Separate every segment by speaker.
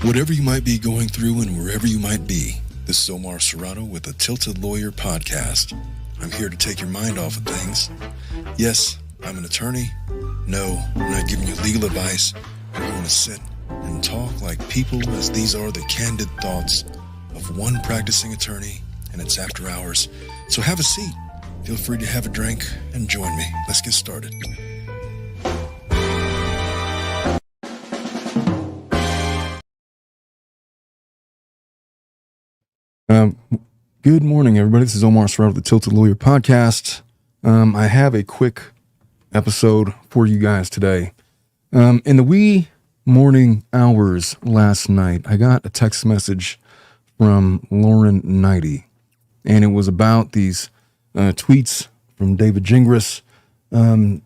Speaker 1: Whatever you might be going through and wherever you might be, this is Omar Serrato with the Tilted Lawyer Podcast. I'm here to take your mind off of things. Yes, I'm an attorney. No, I'm not giving you legal advice. We're going to sit and talk like people, as these are the candid thoughts of one practicing attorney, and it's after hours. So have a seat. Feel free to have a drink and join me. Let's get started. Good morning, everybody. This is Omar Serrato of the Tilted Lawyer Podcast. I have a quick episode for you guys today. In the wee morning hours last night, I got a text message from Lauren Knighty, and it was about these tweets from David Gingras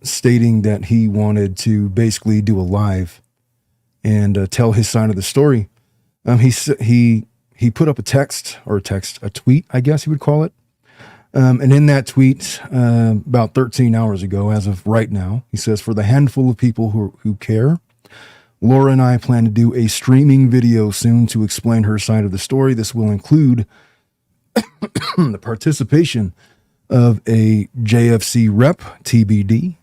Speaker 1: stating that he wanted to basically do a live and tell his side of the story. He put up a tweet, I guess you would call it. And in that tweet, about 13 hours ago, as of right now, he says, for the handful of people who care, Laura and I plan to do a streaming video soon to explain her side of the story. This will include the participation of a JFC rep, TBD.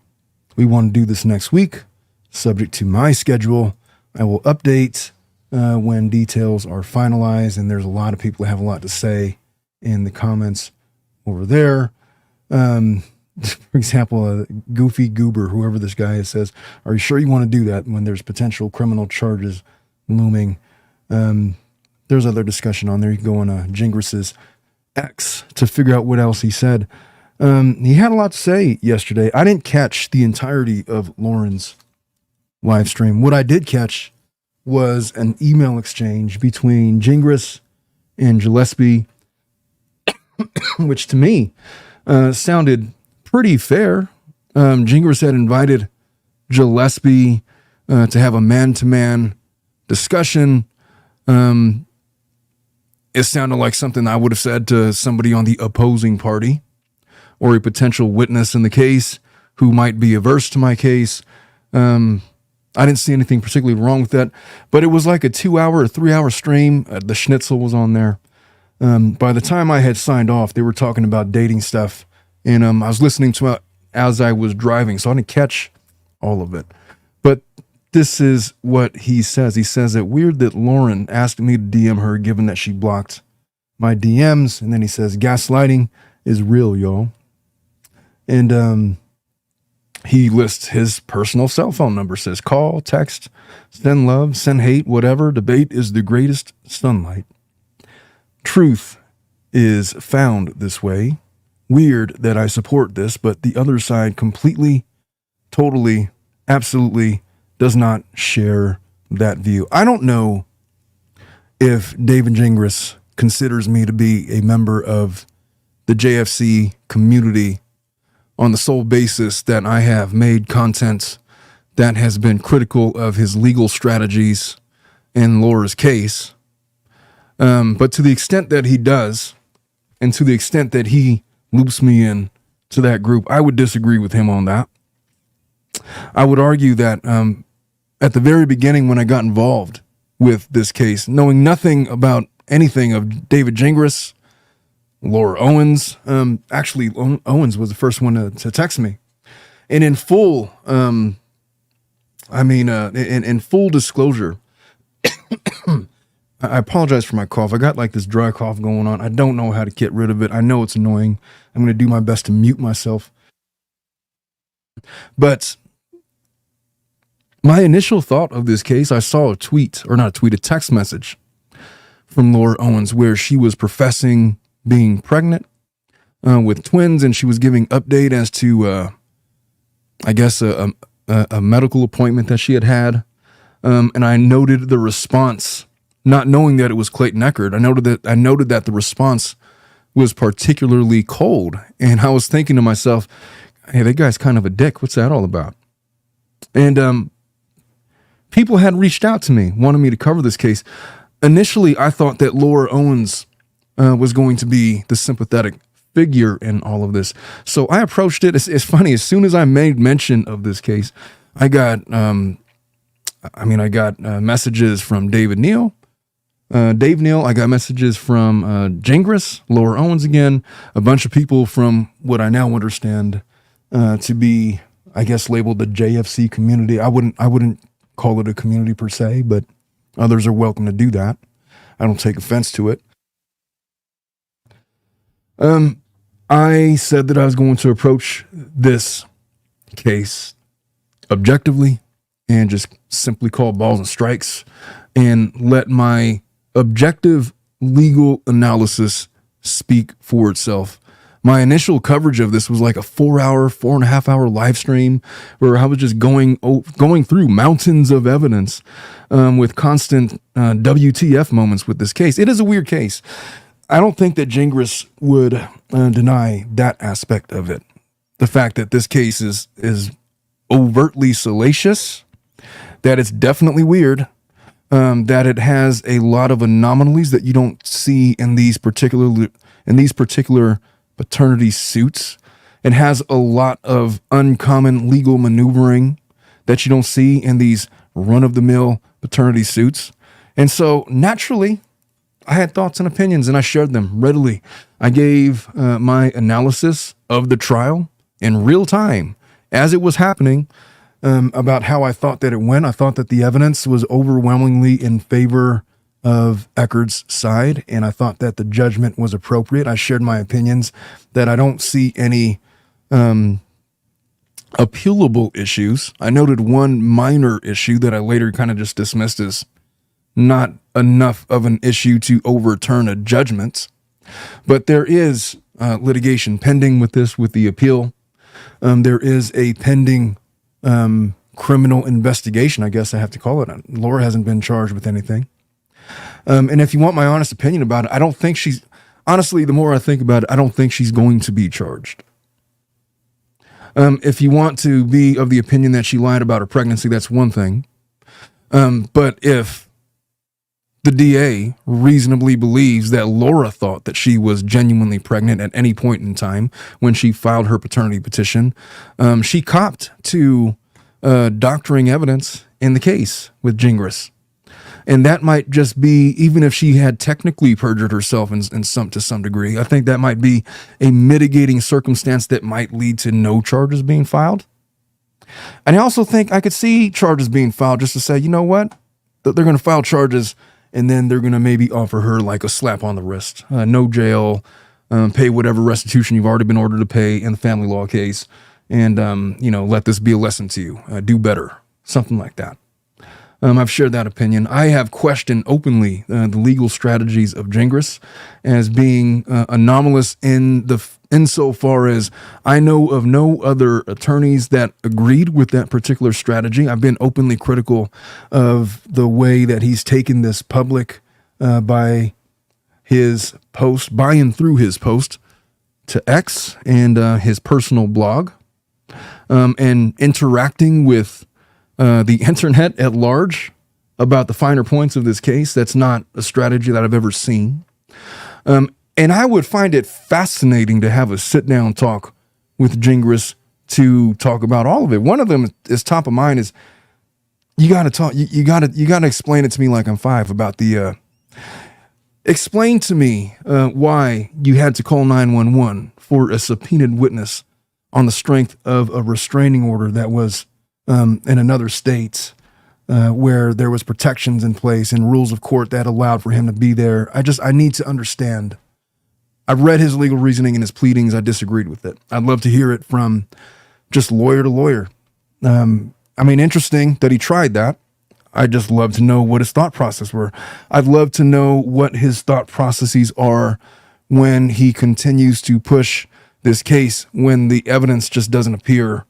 Speaker 1: We want to do this next week, subject to my schedule. I will update when details are finalized, and there's a lot of people that have a lot to say in the comments over there. For example, Goofy Goober, whoever this guy is, says, are you sure you want to do that when there's potential criminal charges looming? There's other discussion on there. You can go on Jingras's X to figure out what else he said. He had a lot to say yesterday. I didn't catch the entirety of Lauren's live stream. What I did catch was an email exchange between Gingras and Gillespie, which to me sounded pretty fair. Gingras had invited Gillespie to have a man-to-man discussion. It sounded like something I would have said to somebody on the opposing party or a potential witness in the case who might be averse to my case. I didn't see anything particularly wrong with that, but it was like a 2-hour or 3-hour stream. The schnitzel was on there. By the time I had signed off, they were talking about dating stuff, and I was listening to it as I was driving, so I didn't catch all of it. But this is what he says. He says that weird that Lauren asked me to DM her, given that she blocked my DMs, and then he says gaslighting is real, y'all. And he lists his personal cell phone number, says call, text, send love, send hate, whatever. Debate is the greatest sunlight. Truth is found this way. Weird that I support this, but the other side completely, totally, absolutely does not share that view. I don't know if David Gingras considers me to be a member of the JFC community on the sole basis that I have made content that has been critical of his legal strategies in Laura's case. But to the extent that he does, and to the extent that he loops me in to that group, I would disagree with him on that. I would argue that at the very beginning when I got involved with this case, knowing nothing about anything of David Gingras, Laura Owens, actually Owens was the first one to text me. And in full, in full disclosure, I apologize for my cough. I got like this dry cough going on. I don't know how to get rid of it. I know it's annoying. I'm going to do my best to mute myself. But my initial thought of this case, I saw a text message from Laura Owens where she was professing being pregnant with twins, and she was giving update as to, I guess, a medical appointment that she had. And I noted the response, not knowing that it was Clayton Eckert. I noted that the response was particularly cold, and I was thinking to myself, hey, that guy's kind of a dick. What's that all about? And people had reached out to me, wanted me to cover this case. Initially, I thought that Laura Owens was going to be the sympathetic figure in all of this. So I approached it. It's funny. As soon as I made mention of this case, I got messages from David Neal, Dave Neal. I got messages from Gingras, Lower Owens again, a bunch of people from what I now understand to be, I guess, labeled the JFC community. I wouldn't call it a community per se, but others are welcome to do that. I don't take offense to it. I said that I was going to approach this case objectively and just simply call balls and strikes and let my objective legal analysis speak for itself. My initial coverage of this was like a 4.5 hour live stream where I was just going through mountains of evidence with constant WTF moments with this case. It is a weird case. I don't think that Gingras would deny that aspect of it. The fact that this case is overtly salacious, that it's definitely weird, that it has a lot of anomalies that you don't see in these particular paternity suits. It has a lot of uncommon legal maneuvering that you don't see in these run-of-the-mill paternity suits. And so naturally, I had thoughts and opinions, and I shared them readily. I gave my analysis of the trial in real time as it was happening about how I thought that it went. I thought that the evidence was overwhelmingly in favor of Eckerd's side, and I thought that the judgment was appropriate. I shared my opinions that I don't see any appealable issues. I noted one minor issue that I later kind of just dismissed as not enough of an issue to overturn a judgment. But there is litigation pending with the appeal. There is a pending criminal investigation, I guess I have to call it. Laura hasn't been charged with anything. And if you want my honest opinion about it, I don't think honestly, the more I think about it, I don't think she's going to be charged. If you want to be of the opinion that she lied about her pregnancy, that's one thing. But if the DA reasonably believes that Laura thought that she was genuinely pregnant at any point in time when she filed her paternity petition, she copped to doctoring evidence in the case with Gingras. And that might just be, even if she had technically perjured herself to some degree, I think that might be a mitigating circumstance that might lead to no charges being filed. And I also think I could see charges being filed just to say, you know what, they're going to file charges and then they're going to maybe offer her like a slap on the wrist, no jail, pay whatever restitution you've already been ordered to pay in the family law case, and let this be a lesson to you. Do better, something like that. I've shared that opinion. I have questioned openly the legal strategies of Gingras as being anomalous insofar as I know of no other attorneys that agreed with that particular strategy. I've been openly critical of the way that he's taken this public by and through his post to X and his personal blog, and interacting with the internet at large about the finer points of this case. That's not a strategy that I've ever seen. And I would find it fascinating to have a sit-down talk with Gingras to talk about all of it. One of them is top of mind is you got to talk. You got to explain it to me like I'm five about explain to me why you had to call 911 for a subpoenaed witness on the strength of a restraining order that was in another state, where there was protections in place and rules of court that allowed for him to be there. I need to understand. I've read his legal reasoning and his pleadings. I disagreed with it. I'd love to hear it from just lawyer to lawyer. Interesting that he tried that. I'd just love to know what his thought process were. I'd love to know what his thought processes are when he continues to push this case when the evidence just doesn't appear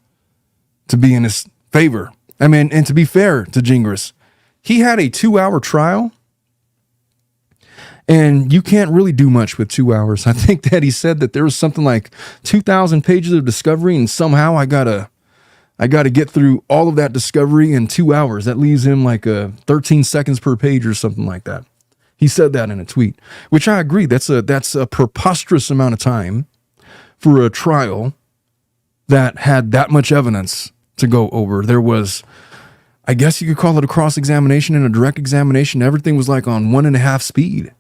Speaker 1: to be in his favor. And to be fair to Gingras, he had a 2-hour trial, and you can't really do much with 2 hours. I think that he said that there was something like 2,000 pages of discovery, and somehow I gotta get through all of that discovery in 2 hours. That leaves him like 13 seconds per page or something like that. He said that in a tweet, which I agree. That's a preposterous amount of time for a trial that had that much evidence to go over. There was, I guess you could call it a cross-examination and a direct examination. Everything was like on 1.5 speed.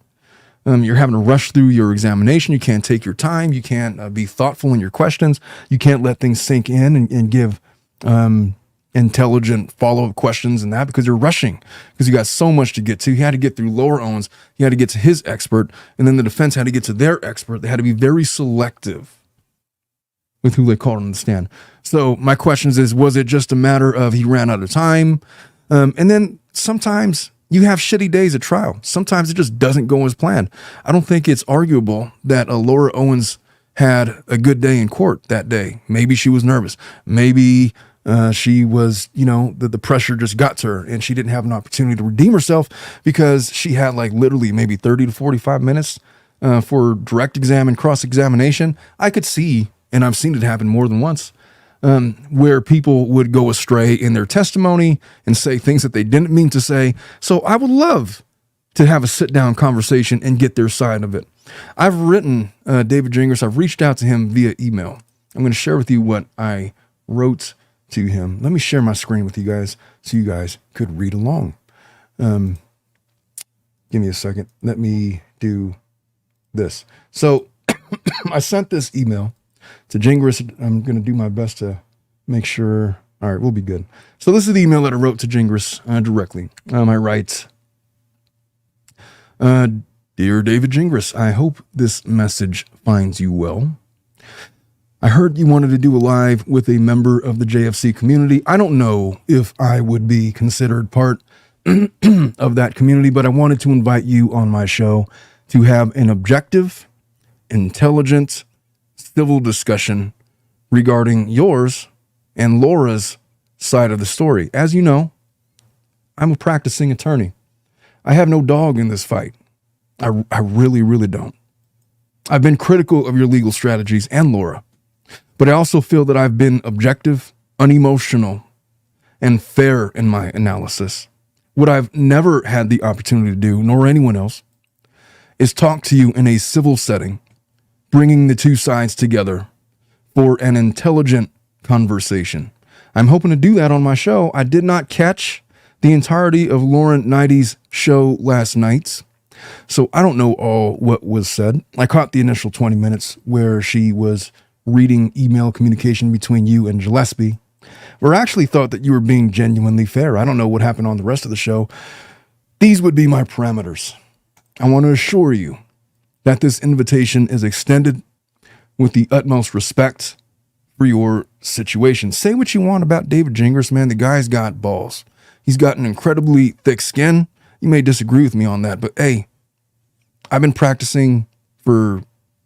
Speaker 1: You're having to rush through your examination. You can't take your time. You can't be thoughtful in your questions. You can't let things sink in and give intelligent follow-up questions and that, because you're rushing, because you got so much to get to. You had to get through Laura Owens. You had to get to his expert, and then the defense had to get to their expert. They had to be very selective with who they called on the stand. So my questions is, was it just a matter of he ran out of time? And then sometimes you have shitty days at trial. Sometimes it just doesn't go as planned. I don't think it's arguable that Laura Owens had a good day in court that day. Maybe she was nervous. Maybe she was, the pressure just got to her and she didn't have an opportunity to redeem herself, because she had like literally maybe 30 to 45 minutes for direct exam and cross-examination. I could see, and I've seen it happen more than once, where people would go astray in their testimony and say things that they didn't mean to say. So I would love to have a sit-down conversation and get their side of it. I've written David Gingras. I've reached out to him via email. I'm going to share with you what I wrote to him. Let me share my screen with you guys so you guys could read along. Give me a second. Let me do this. So I sent this email to Gingras. I'm going to do my best to make sure. All right, we'll be good. So this is the email that I wrote to Gingras directly. I write, Dear David Gingras, I hope this message finds you well. I heard you wanted to do a live with a member of the JFC community. I don't know if I would be considered part of that community, but I wanted to invite you on my show to have an objective, intelligent, civil discussion regarding yours and Laura's side of the story. As you know, I'm a practicing attorney. I have no dog in this fight. I really, really don't. I've been critical of your legal strategies and Laura, but I also feel that I've been objective, unemotional, and fair in my analysis. What I've never had the opportunity to do, nor anyone else, is talk to you in a civil setting, bringing the two sides together for an intelligent conversation. I'm hoping to do that on my show. I did not catch the entirety of Lauren Knighty's show last night, so I don't know all what was said. I caught the initial 20 minutes where she was reading email communication between you and Gillespie, where I actually thought that you were being genuinely fair. I don't know what happened on the rest of the show. These would be my parameters. I want to assure you that this invitation is extended with the utmost respect for your situation. Say what you want about David Gingras, man. The guy's got balls. He's got an incredibly thick skin. You may disagree with me on that, but hey, I've been practicing for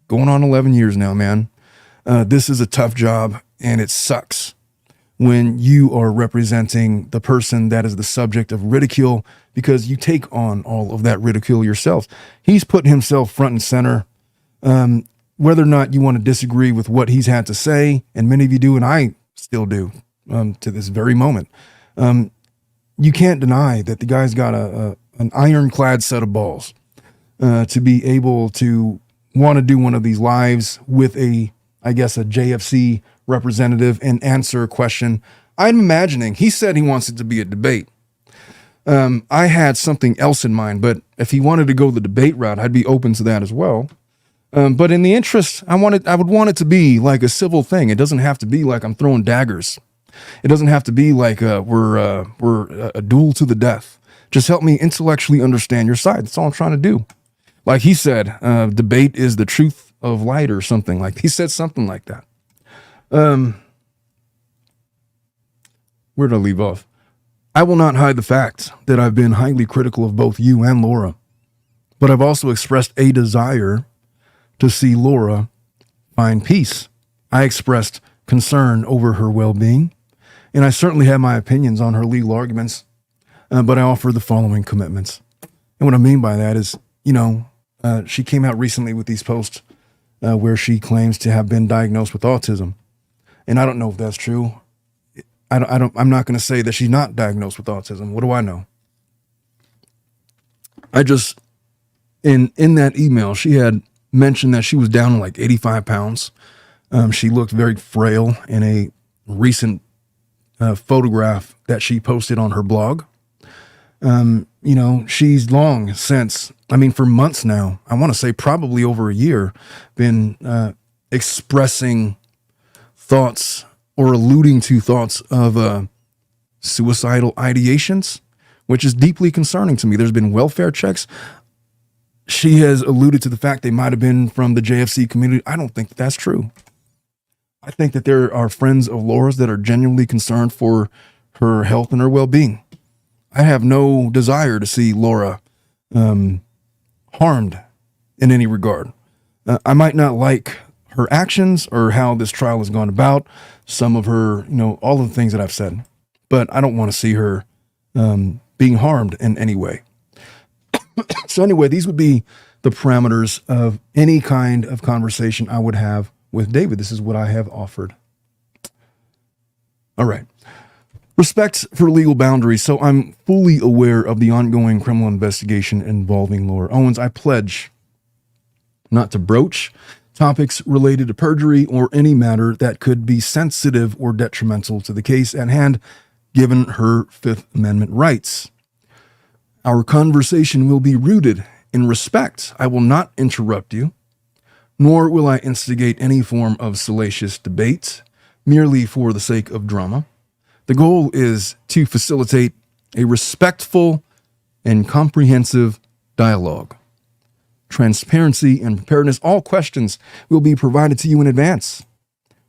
Speaker 1: going on 11 years now, man. This is a tough job, and it sucks when you are representing the person that is the subject of ridicule, because you take on all of that ridicule yourself. He's putting himself front and center. Whether or not you want to disagree with what he's had to say, and many of you do, and I still do to this very moment, you can't deny that the guy's got an ironclad set of balls to be able to want to do one of these lives with a JFC representative and answer a question. I'm imagining, he said he wants it to be a debate. I had something else in mind, but if he wanted to go the debate route, I'd be open to that as well. But in the interest, I would want it to be like a civil thing. It doesn't have to be like I'm throwing daggers. It doesn't have to be like we're a duel to the death. Just help me intellectually understand your side. That's all I'm trying to do. Like he said, debate is the truth of light or something. Like he said something like that. Where did I leave off? I will not hide the fact that I've been highly critical of both you and Laura, but I've also expressed a desire to see Laura find peace. I expressed concern over her well-being, and I certainly have my opinions on her legal arguments, but I offer the following commitments. And what I mean by that is, she came out recently with these posts where she claims to have been diagnosed with autism. And I don't know if that's true. I'm not going to say that she's not diagnosed with autism. What do I know? I just, in that email, she had mentioned that she was down to like 85 pounds. She looked very frail in a recent photograph that she posted on her blog. She's long since, for months now, I want to say probably over a year, been expressing thoughts or alluding to thoughts of suicidal ideations, which is deeply concerning to me. There's been welfare checks. She has alluded to the fact they might have been from the JFC community. I don't think that that's true. I think that there are friends of Laura's that are genuinely concerned for her health and her well-being. I have no desire to see Laura harmed in any regard. I might not like her actions or how this trial has gone about, some of her, all of the things that I've said, but I don't want to see her being harmed in any way. So anyway, these would be the parameters of any kind of conversation I would have with David. This is what I have offered. All right. Respect for legal boundaries. So I'm fully aware of the ongoing criminal investigation involving Laura Owens. I pledge not to broach topics related to perjury or any matter that could be sensitive or detrimental to the case at hand, given her Fifth Amendment rights. Our conversation will be rooted in respect. I will not interrupt you, nor will I instigate any form of salacious debate merely for the sake of drama. The goal is to facilitate a respectful and comprehensive dialogue. Transparency and preparedness. All questions will be provided to you in advance,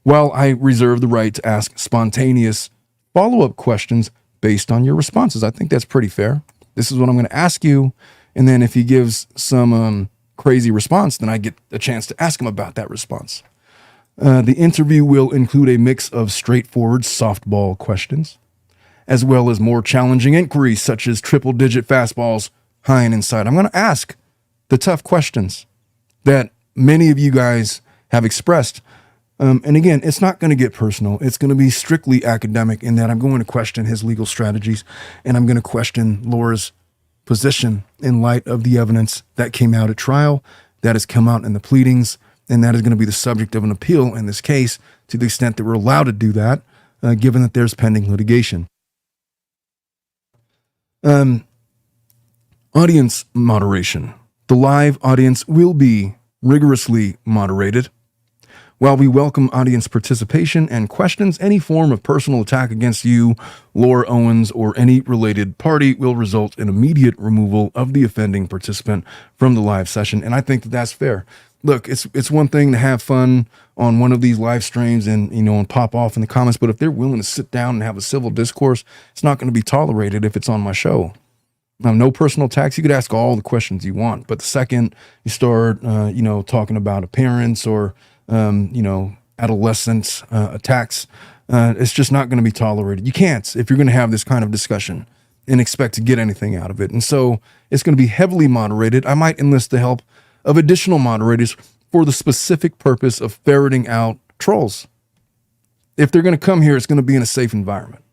Speaker 1: while I reserve the right to ask spontaneous follow-up questions based on your responses. I think that's pretty fair. This is what I'm going to ask you, and then if he gives some crazy response, then I get a chance to ask him about that response. The interview will include a mix of straightforward softball questions, as well as more challenging inquiries such as triple-digit fastballs high and inside. I'm going to ask the tough questions that many of you guys have expressed. And again, it's not going to get personal. It's going to be strictly academic in that I'm going to question his legal strategies, and I'm going to question Laura's position in light of the evidence that came out at trial, that has come out in the pleadings, and that is going to be the subject of an appeal in this case to the extent that we're allowed to do that, given that there's pending litigation. Audience moderation. The live audience will be rigorously moderated. While we welcome audience participation and questions, any form of personal attack against you, Laura Owens, or any related party will result in immediate removal of the offending participant from the live session. And I think that that's fair. Look, it's one thing to have fun on one of these live streams and pop off in the comments, but if they're willing to sit down and have a civil discourse, it's not going to be tolerated if it's on my show. Now, no personal attacks. You could ask all the questions you want, but the second you start, talking about appearance or adolescent attacks, it's just not going to be tolerated. You can't, if you're going to have this kind of discussion and expect to get anything out of it. And so it's going to be heavily moderated. I might enlist the help of additional moderators for the specific purpose of ferreting out trolls. If they're going to come here, it's going to be in a safe environment.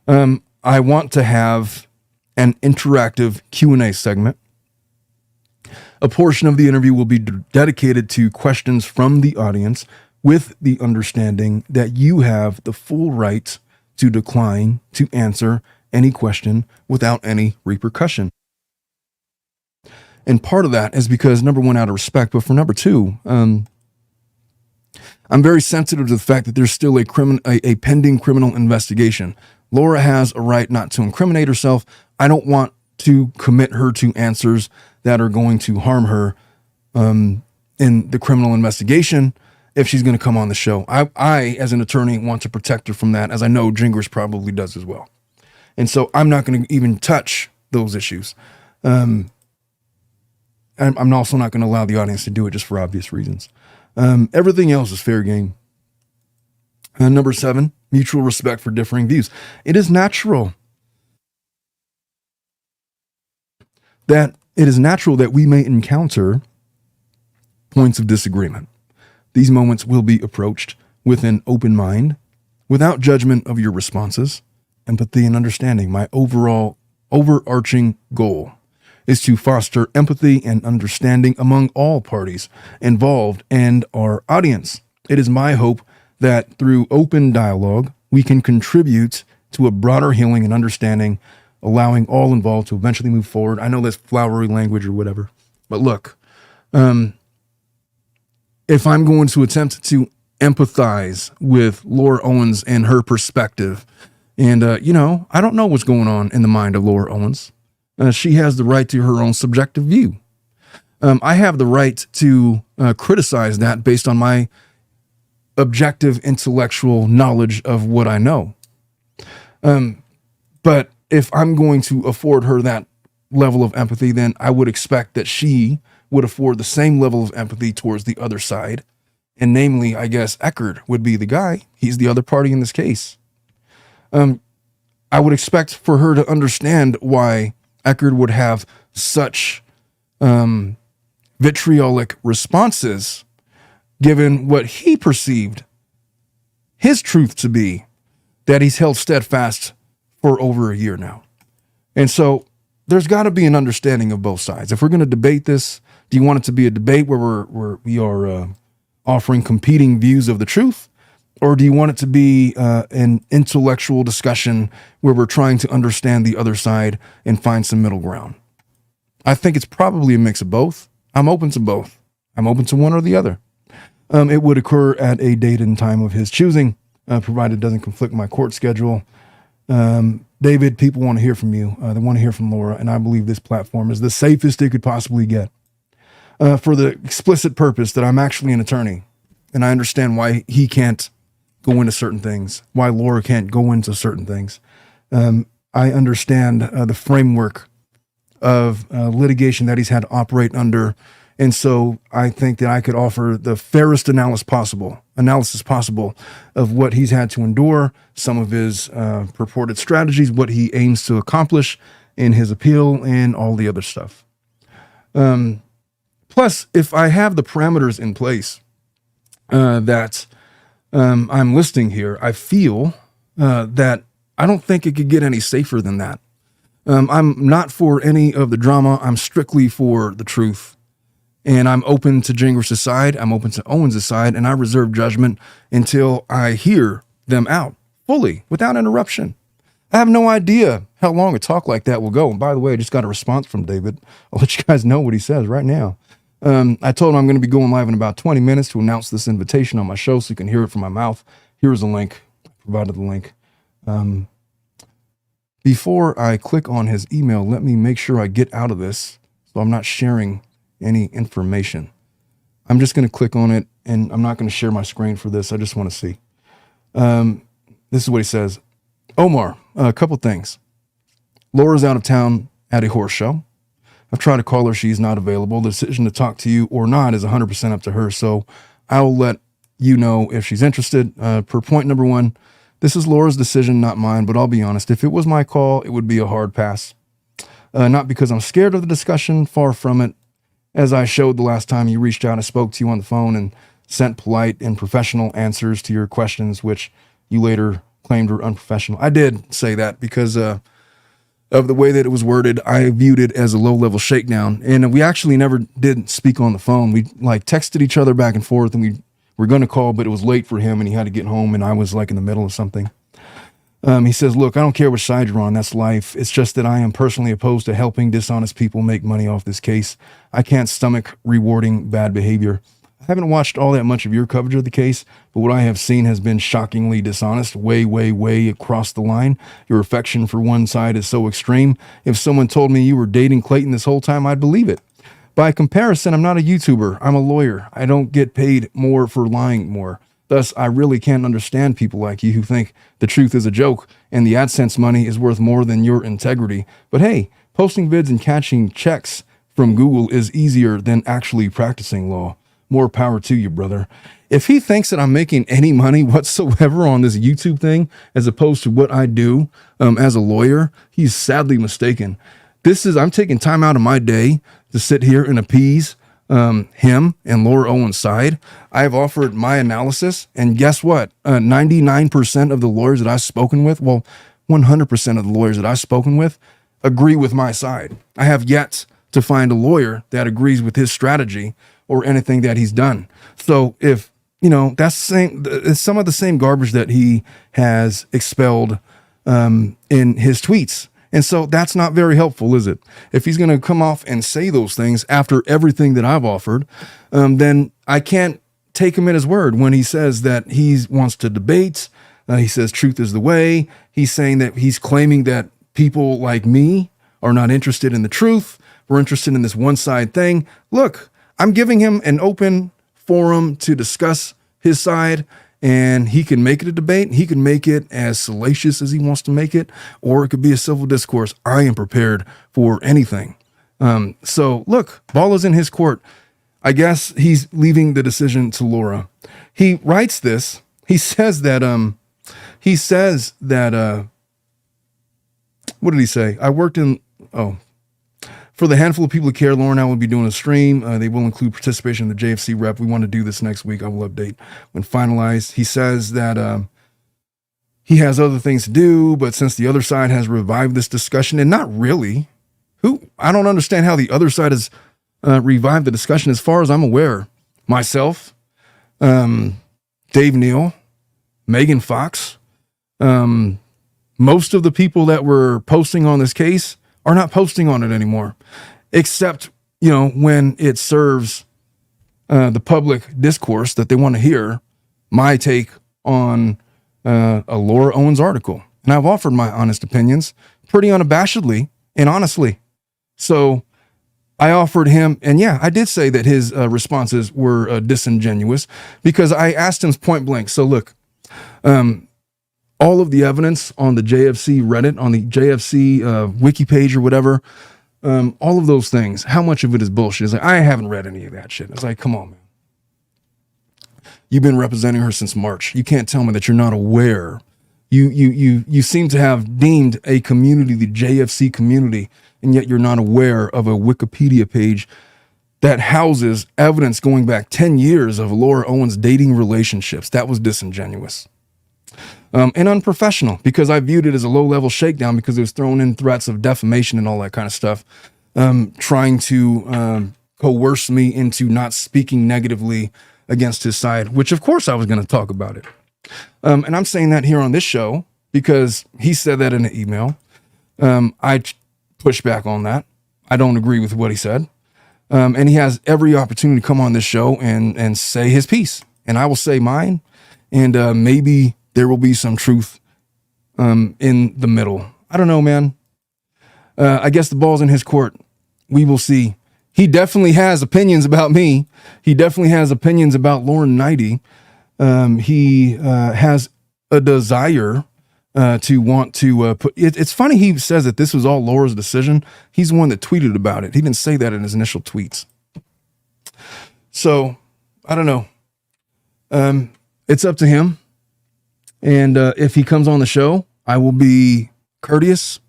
Speaker 1: I want to have an interactive Q&A segment. A portion of the interview will be dedicated to questions from the audience, with the understanding that you have the full right to decline to answer any question without any repercussion. And part of that is because, number one, out of respect, but for number two, I'm very sensitive to the fact that there's still a pending criminal investigation. Laura has a right not to incriminate herself. I don't want to commit her to answers that are going to harm her in the criminal investigation if she's going to come on the show. I, as an attorney, want to protect her from that, as I know Gingras probably does as well. And so I'm not going to even touch those issues. I'm also not going to allow the audience to do it just for obvious reasons. Everything else is fair game. Number 7, mutual respect for differing views. It is natural that we may encounter points of disagreement. These moments will be approached with an open mind, without judgment of your responses, empathy and understanding. My overarching goal is to foster empathy and understanding among all parties involved and our audience. It is my hope that through open dialogue, we can contribute to a broader healing and understanding, allowing all involved to eventually move forward. I know that's flowery language or whatever, but look, if I'm going to attempt to empathize with Laura Owens and her perspective, and, I don't know what's going on in the mind of Laura Owens. She has the right to her own subjective view. I have the right to criticize that based on my objective intellectual knowledge of what I know. But if I'm going to afford her that level of empathy, then I would expect that she would afford the same level of empathy towards the other side. And namely, I guess Eckerd would be the guy. He's the other party in this case. I would expect for her to understand why Eckerd would have such vitriolic responses, given what he perceived his truth to be, that he's held steadfast for over a year now. And so there's got to be an understanding of both sides. If we're going to debate this, do you want it to be a debate where we are offering competing views of the truth? Or do you want it to be an intellectual discussion where we're trying to understand the other side and find some middle ground? I think it's probably a mix of both. I'm open to both. I'm open to one or the other. It would occur at a date and time of his choosing, provided it doesn't conflict my court schedule. David, people want to hear from you. They want to hear from Laura, and I believe this platform is the safest they could possibly get. For the explicit purpose that I'm actually an attorney, and I understand why he can't go into certain things, why Laura can't go into certain things. I understand the framework of litigation that he's had to operate under. And so I think that I could offer the fairest analysis possible of what he's had to endure, some of his purported strategies, what he aims to accomplish in his appeal, and all the other stuff. Plus, if I have the parameters in place that I'm listing here, I feel that I don't think it could get any safer than that. I'm not for any of the drama. I'm strictly for the truth. And I'm open to Gingras' side. I'm open to Owens' side. And I reserve judgment until I hear them out fully, without interruption. I have no idea how long a talk like that will go. And by the way, I just got a response from David. I'll let you guys know what he says right now. I told him I'm going to be going live in about 20 minutes to announce this invitation on my show so you can hear it from my mouth. Here's a link. I provided the link. Before I click on his email, let me make sure I get out of this so I'm not sharing any information. I'm just going to click on it, and I'm not going to share my screen for this. I just want to see. This is what he says. Omar, a couple things. Laura's out of town at a horse show. I've tried to call her. She's not available. The decision to talk to you or not is 100% up to her. So I'll let you know if she's interested. Per point number one, this is Laura's decision, not mine, but I'll be honest. If it was my call, it would be a hard pass. Not because I'm scared of the discussion, far from it. As I showed the last time you reached out, I spoke to you on the phone and sent polite and professional answers to your questions, which you later claimed were unprofessional. I did say that because of the way that it was worded. I viewed it as a low-level shakedown, and we actually never did speak on the phone. We texted each other back and forth, and we were going to call, but it was late for him, and he had to get home, and I was in the middle of something. He says, look, I don't care which side you're on. That's life. It's just that I am personally opposed to helping dishonest people make money off this case. I can't stomach rewarding bad behavior. I haven't watched all that much of your coverage of the case, but what I have seen has been shockingly dishonest, way, way, way across the line. Your affection for one side is so extreme. If someone told me you were dating Clayton this whole time, I'd believe it. By comparison, I'm not a YouTuber. I'm a lawyer. I don't get paid more for lying more. Thus, I really can't understand people like you who think the truth is a joke and the AdSense money is worth more than your integrity. But hey, posting vids and catching checks from Google is easier than actually practicing law. More power to you, brother. If he thinks that I'm making any money whatsoever on this YouTube thing, as opposed to what I do as a lawyer, he's sadly mistaken. I'm taking time out of my day to sit here and appease him and Laura Owens' side. I have offered my analysis, and guess what? 99% of the lawyers that I've spoken with, 100% of the lawyers that I've spoken with agree with my side. I have yet to find a lawyer that agrees with his strategy or anything that he's done. So if that's it's some of the same garbage that he has expelled in his tweets. And so that's not very helpful, is it? If he's going to come off and say those things after everything that I've offered, then I can't take him at his word when he says that he wants to debate. He says truth is the way. He's saying that he's claiming that people like me are not interested in the truth. We're interested in this one side thing. Look, I'm giving him an open forum to discuss his side, and he can make it a debate. He can make it as salacious as he wants to make it, or it could be a civil discourse. I am prepared for anything. So look, ball is in his court. I guess he's leaving the decision to Laura. He writes this. He says that, what did he say? For the handful of people who care, Laura and I will be doing a stream. They will include participation in the JFC rep. We want to do this next week. I will update when finalized. He says that he has other things to do, but since the other side has revived this discussion, and not really, I don't understand how the other side has revived the discussion. As far as I'm aware, myself, Dave Neal, Megan Fox, most of the people that were posting on this case are not posting on it anymore, except, when it serves the public discourse that they want to hear my take on a Laura Owens article. And I've offered my honest opinions pretty unabashedly and honestly. So I offered him, and yeah, I did say that his responses were disingenuous, because I asked him point blank. So look, all of the evidence on the JFC Reddit, on the JFC wiki page or whatever, all of those things, how much of it is bullshit? It's like, I haven't read any of that shit. It's like, come on, man. You've been representing her since March. You can't tell me that you're not aware. You seem to have deemed a community, the JFC community, and yet you're not aware of a Wikipedia page that houses evidence going back 10 years of Laura Owens dating relationships. That was disingenuous. And unprofessional, because I viewed it as a low-level shakedown, because it was thrown in threats of defamation and all that kind of stuff, trying to coerce me into not speaking negatively against his side, which of course I was going to talk about it. And I'm saying that here on this show because he said that in an email. I push back on that. I don't agree with what he said. And he has every opportunity to come on this show and say his piece, and I will say mine, and maybe there will be some truth in the middle. I don't know, man. I guess the ball's in his court. We will see. He definitely has opinions about me. He definitely has opinions about Lauren Knighty. He has a desire to want to put it. It's funny he says that this was all Laura's decision. He's the one that tweeted about it. He didn't say that in his initial tweets. So I don't know. It's up to him. And if he comes on the show, I will be courteous.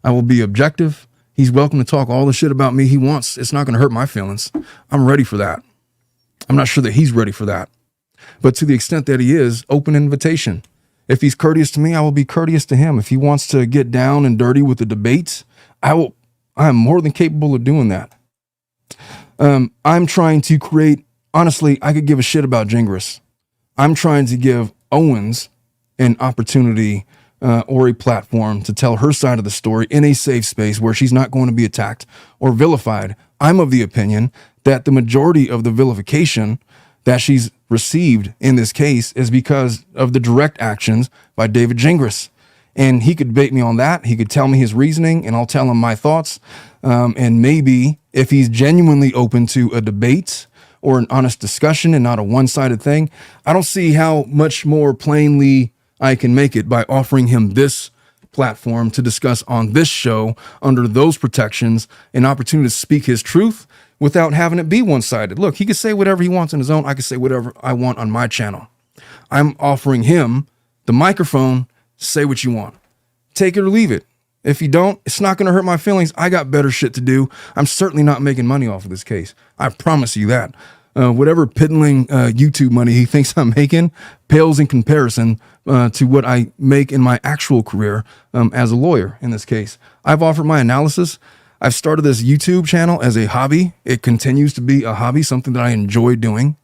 Speaker 1: I will be objective. He's welcome to talk all the shit about me he wants. It's not going to hurt my feelings. I'm ready for that. I'm not sure that he's ready for that. But to the extent that he is, open invitation. If he's courteous to me, I will be courteous to him. If he wants to get down and dirty with the debates, I am more than capable of doing that. I'm trying to create, honestly, I could give a shit about Gingras. I'm trying to give Owens an opportunity or a platform to tell her side of the story in a safe space where she's not going to be attacked or vilified. I'm of the opinion that the majority of the vilification that she's received in this case is because of the direct actions by David Gingras. And he could debate me on that. He could tell me his reasoning and I'll tell him my thoughts. And maybe if he's genuinely open to a debate or an honest discussion and not a one-sided thing, I don't see how much more plainly I can make it by offering him this platform to discuss on this show under those protections, an opportunity to speak his truth without having it be one-sided. Look, he can say whatever he wants on his own. I can say whatever I want on my channel. I'm offering him the microphone. Say what you want. Take it or leave it. If you don't, it's not going to hurt my feelings. I got better shit to do. I'm certainly not making money off of this case. I promise you that. Whatever piddling YouTube money he thinks I'm making pales in comparison to what I make in my actual career as a lawyer in this case. I've offered my analysis. I've started this YouTube channel as a hobby. It continues to be a hobby, something that I enjoy doing.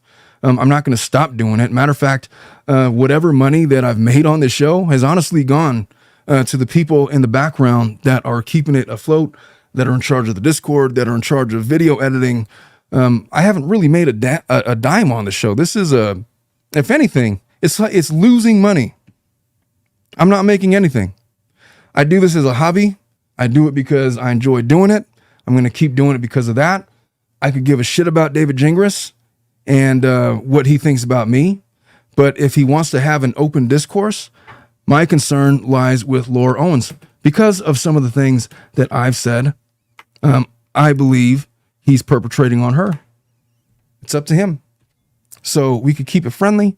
Speaker 1: I'm not going to stop doing it. Matter of fact, whatever money that I've made on this show has honestly gone to the people in the background that are keeping it afloat, that are in charge of the Discord, that are in charge of video editing. I haven't really made a dime on the show. This is if anything, it's losing money. I'm not making anything. I do this as a hobby. I do it because I enjoy doing it. I'm going to keep doing it because of that. I could give a shit about David Gingras and what he thinks about me. But if he wants to have an open discourse, my concern lies with Laura Owens because of some of the things that I've said. I believe he's perpetrating on her. It's up to him. So we could keep it friendly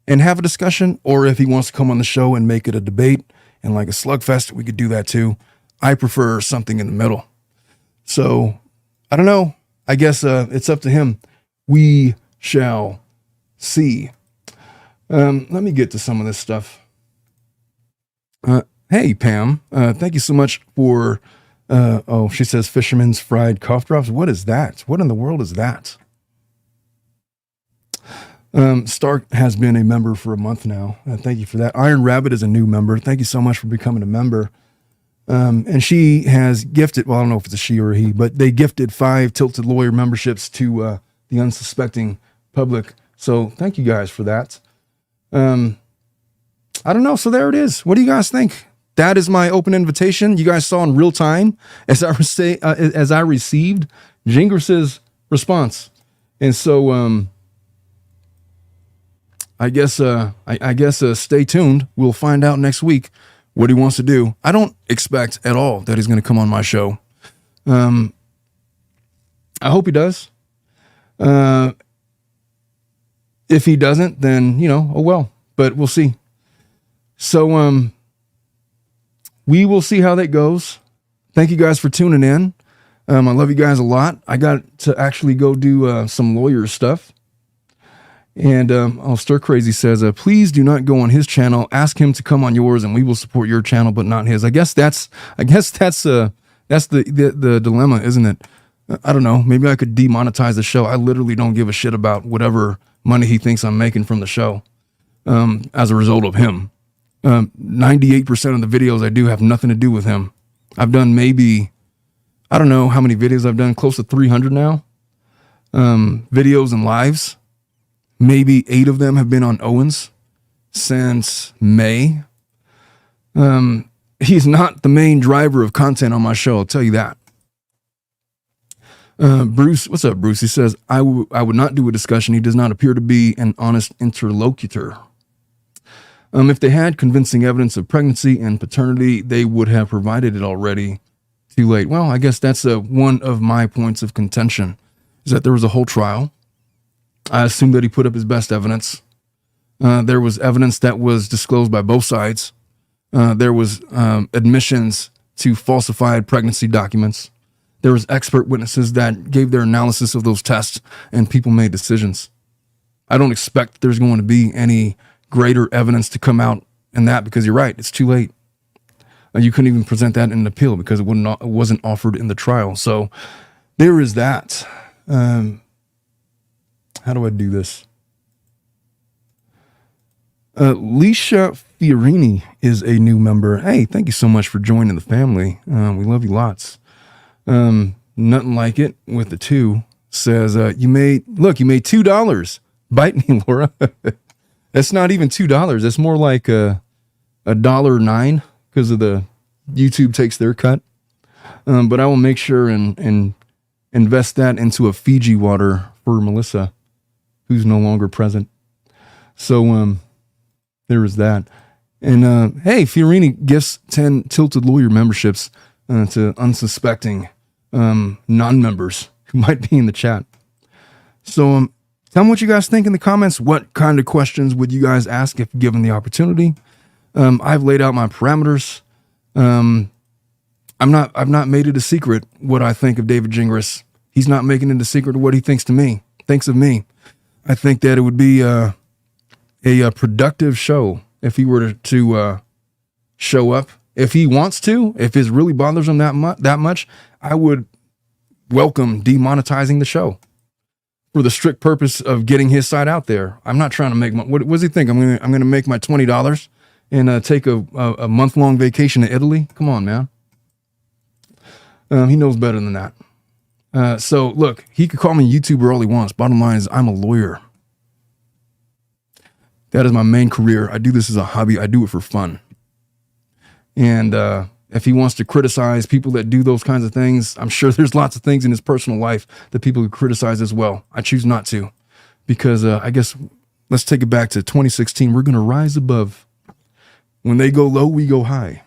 Speaker 1: and have a discussion, or if he wants to come on the show and make it a debate and like a slugfest, we could do that too. I prefer something in the middle. So I don't know. I guess it's up to him. We shall see. Let me get to some of this stuff. Hey, Pam. Thank you so much for, she says Fisherman's Fried Cough Drops. What is that? What in the world is that? Stark has been a member for a month now. Thank you for that. Iron Rabbit is a new member. Thank you so much for becoming a member. And she has gifted, well, I don't know if it's a she or a he, but they gifted 5 Tilted Lawyer memberships to the unsuspecting public. So thank you guys for that. I don't know. So there it is. What do you guys think? That is my open invitation. You guys saw in real time as I received Jingras' response. And so, I guess stay tuned. We'll find out next week what he wants to do. I don't expect at all that he's going to come on my show. I hope he does. If he doesn't, then, oh well, but we'll see. So, we will see how that goes. Thank you guys for tuning in. I love you guys a lot. I got to actually go do some lawyer stuff. And Stir Crazy says, please do not go on his channel. Ask him to come on yours, and we will support your channel, but not his. I guess that's the dilemma, isn't it? I don't know. Maybe I could demonetize the show. I literally don't give a shit about whatever money he thinks I'm making from the show. As a result of him, 98% of the videos I do have nothing to do with him. I've done maybe, I don't know how many videos I've done, close to 300 now. Videos and lives. Maybe 8 of them have been on Owens since May. He's not the main driver of content on my show, I'll tell you that. Bruce, what's up, Bruce? He says, I would not do a discussion. He does not appear to be an honest interlocutor. If they had convincing evidence of pregnancy and paternity, they would have provided it already. Too late. Well, I guess that's one of my points of contention, is that there was a whole trial. I assume that he put up his best evidence. There was evidence that was disclosed by both sides. There was admissions to falsified pregnancy documents. There was expert witnesses that gave their analysis of those tests, and people made decisions. I don't expect there's going to be any greater evidence to come out in that, because you're right, it's too late. You couldn't even present that in an appeal because it wasn't offered in the trial. So there is that. How do I do this? Leisha Fiorini is a new member. Hey, thank you so much for joining the family. We love you lots. Nothing like it with the 2 says, you made $2. Bite me, Laura. That's not even $2. That's more like $1.09 because of the YouTube takes their cut. But I will make sure and invest that into a Fiji water for Melissa, who's no longer present. So there is that. And hey, Fiorini gifts 10 Tilted Lawyer memberships to unsuspecting non-members who might be in the chat. So tell me what you guys think in the comments. What kind of questions would you guys ask if given the opportunity? I've laid out my parameters. I've not made it a secret what I think of David Gingras. He's not making it a secret of what he thinks of me. I think that it would be a productive show if he were to show up. If he wants to, if it really bothers him that much, I would welcome demonetizing the show. for the strict purpose of getting his side out there. I'm not trying to make what does he think? I'm gonna make my $20 and take a month-long vacation to Italy? Come on, man. He knows better than that. So look, he could call me a YouTuber all he wants. Bottom line is I'm a lawyer. That is my main career. I do this as a hobby. I do it for fun. And if he wants to criticize people that do those kinds of things, I'm sure there's lots of things in his personal life that people could criticize as well. I choose not to, because I guess let's take it back to 2016. We're going to rise above. When they go low, we go high.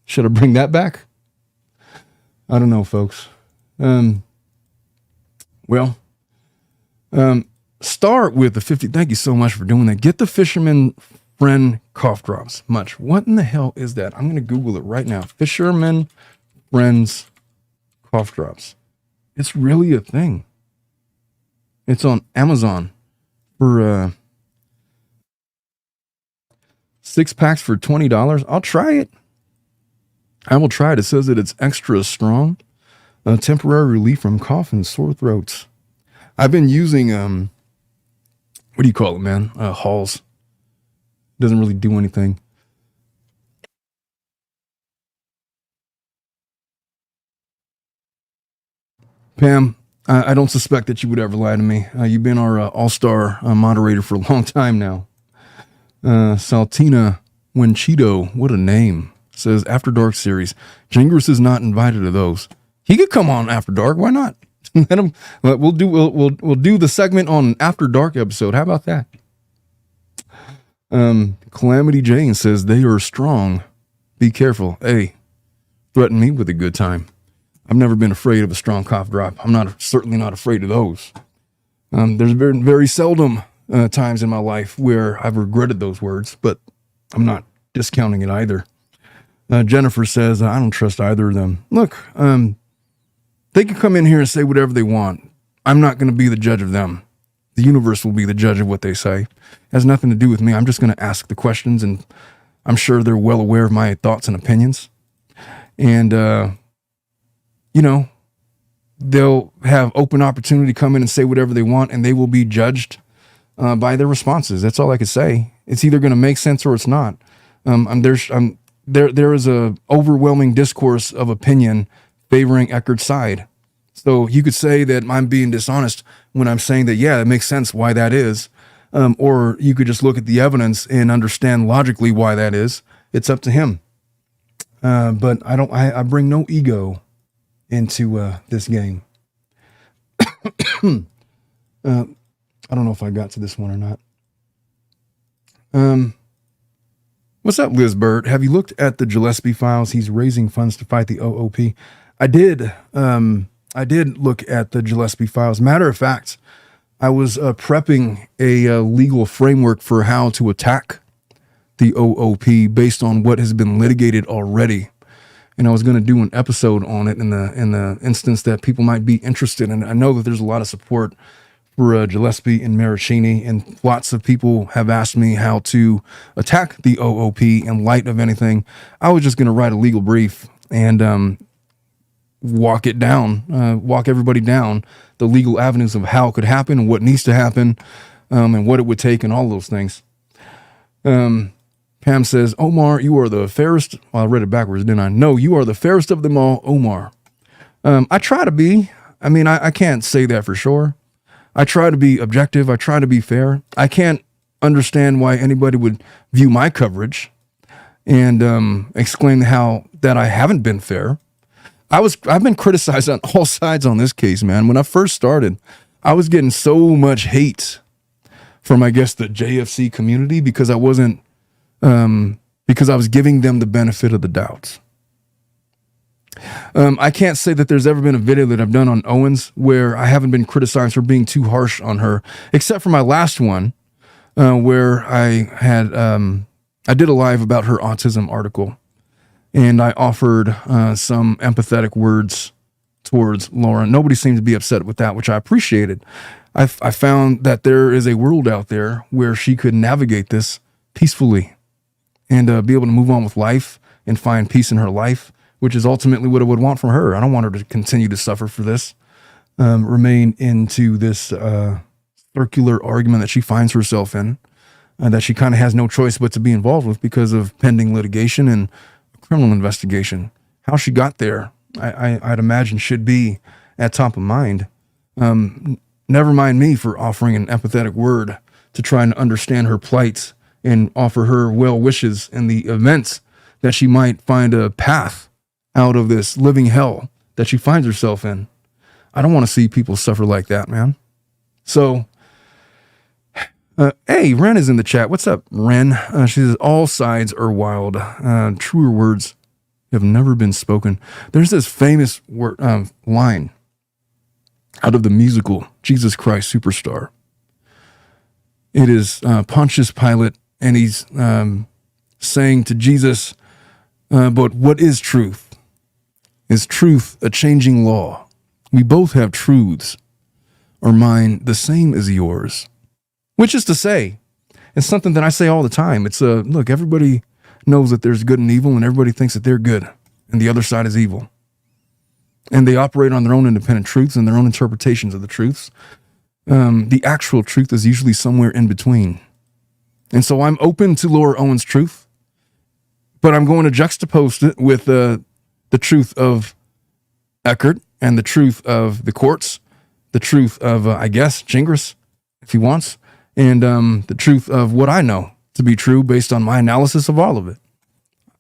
Speaker 1: Should I bring that back? I don't know, folks. Start with the 50. Thank you so much for doing that. Get the Fisherman Friend cough drops. Much. What in the hell is that? I'm going to Google it right now. Fisherman Friends cough drops. It's really a thing. It's on Amazon for 6 packs for $20. I'll try it. I will try it. It says that it's extra strong. Temporary relief from cough and sore throats. I've been using, what do you call it, man? Halls. Doesn't really do anything. Pam, I don't suspect that you would ever lie to me. You've been our all-star moderator for a long time now. Saltina Wincheto, what a name. Says After Dark series. Gingras is not invited to those. He could come on After Dark. Why not? Let him. We'll do the segment on After Dark episode. How about that? Calamity Jane says they are strong. Be careful. Hey, threaten me with a good time. I've never been afraid of a strong cough drop. I'm certainly not afraid of those. There's been very seldom times in my life where I've regretted those words, but I'm not discounting it either. Jennifer says, I don't trust either of them. Look, they can come in here and say whatever they want. I'm not going to be the judge of them. The universe will be the judge of what they say. It has nothing to do with me. I'm just going to ask the questions, and I'm sure they're well aware of my thoughts and opinions. And, they'll have open opportunity to come in and say whatever they want, and they will be judged by their responses. That's all I could say. It's either going to make sense or it's not. There is a overwhelming discourse of opinion favoring Eckert's side. So you could say that I'm being dishonest when I'm saying that, yeah, it makes sense why that is. Or you could just look at the evidence and understand logically why that is. It's up to him. But I bring no ego into this game. I don't know if I got to this one or not. What's up, Liz Bird? Have you looked at the Gillespie files? He's raising funds to fight the OOP. I did. I did look at the Gillespie files. Matter of fact, I was prepping a legal framework for how to attack the OOP based on what has been litigated already. And I was going to do an episode on it in the instance that people might be interested in. I know that there's a lot of support for Gillespie and Maricini, and lots of people have asked me how to attack the OOP in light of anything. I was just going to write a legal brief and walk everybody down the legal avenues of how it could happen and what needs to happen, and what it would take and all those things. Pam says, Omar, you are the fairest. Well, I read it backwards, didn't I? No, you are the fairest of them all, Omar. I try to be. I mean, I can't say that for sure. I try to be objective. I try to be fair. I can't understand why anybody would view my coverage and exclaim that I haven't been fair. I've been criticized on all sides on this case, man. When I first started, I was getting so much hate from, I guess, the JFC community because I was giving them the benefit of the doubt. I can't say that there's ever been a video that I've done on Owens where I haven't been criticized for being too harsh on her, except for my last one, where I did a live about her autism article, and I offered some empathetic words towards Lauren. Nobody seemed to be upset with that, which I appreciated. I found that there is a world out there where she could navigate this peacefully and be able to move on with life and find peace in her life, which is ultimately what I would want from her. I don't want her to continue to suffer for this. remain into this circular argument that she finds herself in, that she kind of has no choice but to be involved with because of pending litigation and criminal investigation. How she got there, I'd imagine, should be at top of mind. Never mind me for offering an empathetic word to try and understand her plight and offer her well wishes in the event that she might find a path out of this living hell that she finds herself in. I don't want to see people suffer like that, man. So, hey, Ren is in the chat. What's up, Ren? She says, all sides are wild. Truer words have never been spoken. There's this famous line out of the musical Jesus Christ Superstar. It is Pontius Pilate, and he's saying to Jesus, but what is truth? Is truth a changing law? We both have truths. Are mine the same as yours? Which is to say, it's something that I say all the time. It's look, everybody knows that there's good and evil, and everybody thinks that they're good, and the other side is evil. And they operate on their own independent truths and their own interpretations of the truths. The actual truth is usually somewhere in between. And so I'm open to Laura Owens' truth, but I'm going to juxtapose it with the truth of Eckert and the truth of the courts, the truth of, I guess, Gingras, if he wants, and the truth of what I know to be true based on my analysis of all of it.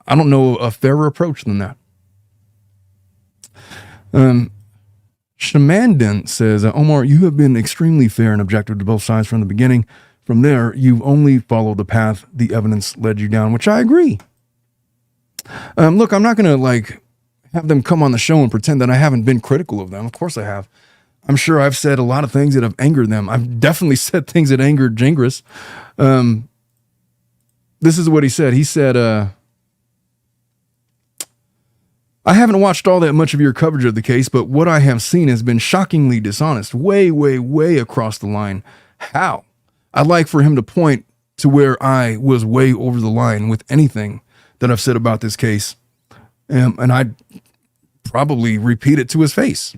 Speaker 1: I don't know a fairer approach than that. Shamandin says, Omar, you have been extremely fair and objective to both sides from the beginning. From there, you've only followed the path the evidence led you down, which I agree. Look, I'm not going to have them come on the show and pretend that I haven't been critical of them. Of course I have. I'm sure I've said a lot of things that have angered them. I've definitely said things that angered Gingras. This is what he said. He said, I haven't watched all that much of your coverage of the case, but what I have seen has been shockingly dishonest, way, way, way across the line. How? I'd like for him to point to where I was way over the line with anything that I've said about this case. And I'd probably repeat it to his face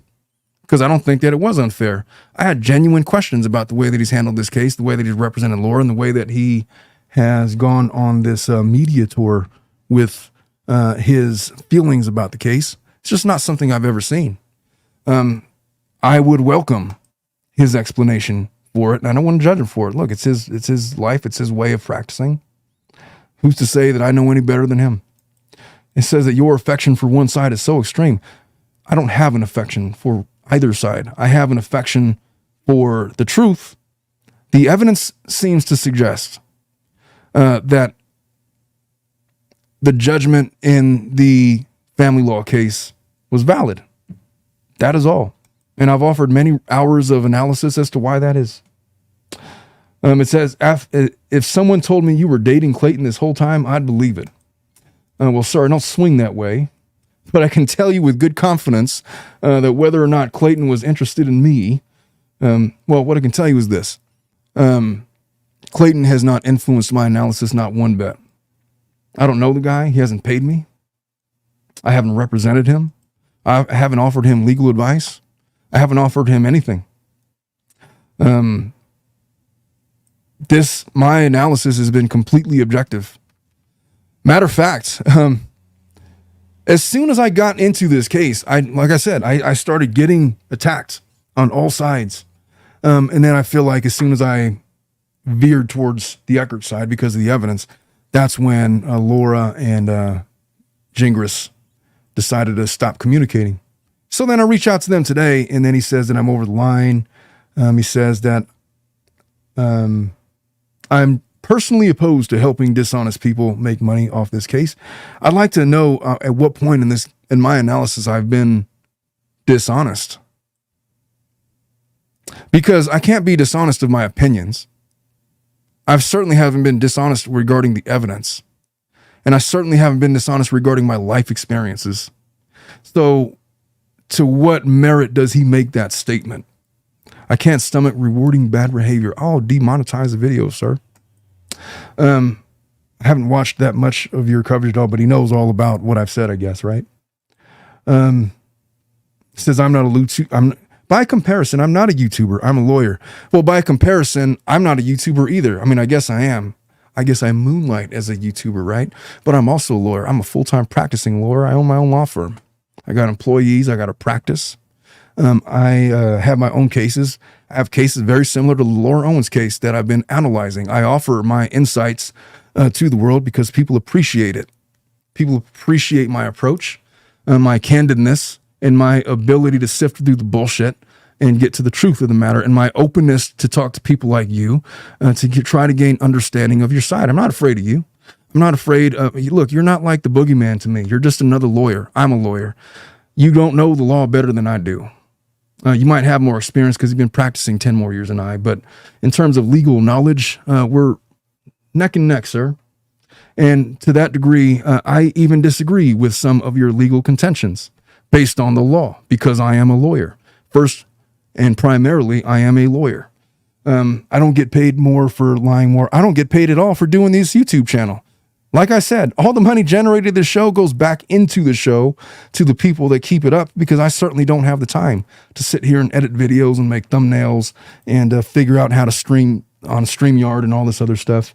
Speaker 1: because I don't think that it was unfair. I had genuine questions about the way that he's handled this case, the way that he's represented Laura, and the way that he has gone on this media tour with his feelings about the case. It's just not something I've ever seen. I would welcome his explanation for it, and I don't want to judge him for it. Look, it's his life. It's his way of practicing. Who's to say that I know any better than him? It says that your affection for one side is so extreme. I don't have an affection for either side. I have an affection for the truth. The evidence seems to suggest that the judgment in the family law case was valid. That is all. And I've offered many hours of analysis as to why that is. It says, if someone told me you were dating Clayton this whole time, I'd believe it. Well, sir, I don't swing that way, but I can tell you with good confidence that whether or not Clayton was interested in me, well, what I can tell you is this. Clayton has not influenced my analysis, not one bit. I don't know the guy. He hasn't paid me. I haven't represented him. I haven't offered him legal advice. I haven't offered him anything. My analysis has been completely objective. Matter of fact, as soon as I got into this case, like I said, I started getting attacked on all sides. And then I feel like as soon as I veered towards the Eckert side because of the evidence, that's when Laura and Gingras decided to stop communicating. So then I reach out to them today, and then he says that I'm over the line. He says that I'm personally opposed to helping dishonest people make money off this case. I'd like to know at what point in my analysis I've been dishonest. Because I can't be dishonest of my opinions. I certainly haven't been dishonest regarding the evidence. And I certainly haven't been dishonest regarding my life experiences. So to what merit does he make that statement? I can't stomach rewarding bad behavior. I'll demonetize the video, sir. I haven't watched that much of your coverage at all, but he knows all about what I've said, I guess, right? Says I'm not allude to, By comparison, I'm not a YouTuber. I'm a lawyer. Well, by comparison, I'm not a YouTuber either. I mean, I guess I am. I guess I moonlight as a YouTuber, right? But I'm also a lawyer. I'm a full-time practicing lawyer. I own my own law firm. I got employees. I got a practice. I have my own cases. I have cases very similar to Laura Owens' case that I've been analyzing. I offer my insights to the world because people appreciate it. People appreciate my approach, my candidness, and my ability to sift through the bullshit and get to the truth of the matter, and my openness to talk to people like you try to gain understanding of your side. I'm not afraid of you. I'm not afraid of, look, you're not like the boogeyman to me. You're just another lawyer. I'm a lawyer. You don't know the law better than I do. You might have more experience because you've been practicing 10 more years than I, but in terms of legal knowledge, we're neck and neck, sir. And to that degree, I even disagree with some of your legal contentions based on the law because I am a lawyer. First and primarily, I am a lawyer. I don't get paid more for lying more. I don't get paid at all for doing this YouTube channel. Like I said, all the money generated this show goes back into the show to the people that keep it up because I certainly don't have the time to sit here and edit videos and make thumbnails and figure out how to stream on StreamYard and all this other stuff.